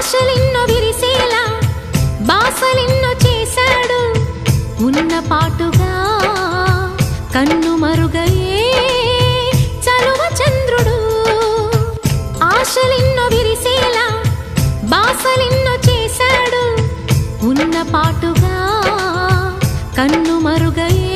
ఆశలెన్నో విరిసేలా బాసలెన్నో చేశాడు ఉన్న పాటుగా కన్ను మరుగయే చలువ చంద్రుడు ఆశలెన్నో విరిసేలా బాసలెన్నో చేశాడు ఉన్న పాటుగా కన్ను మరుగయే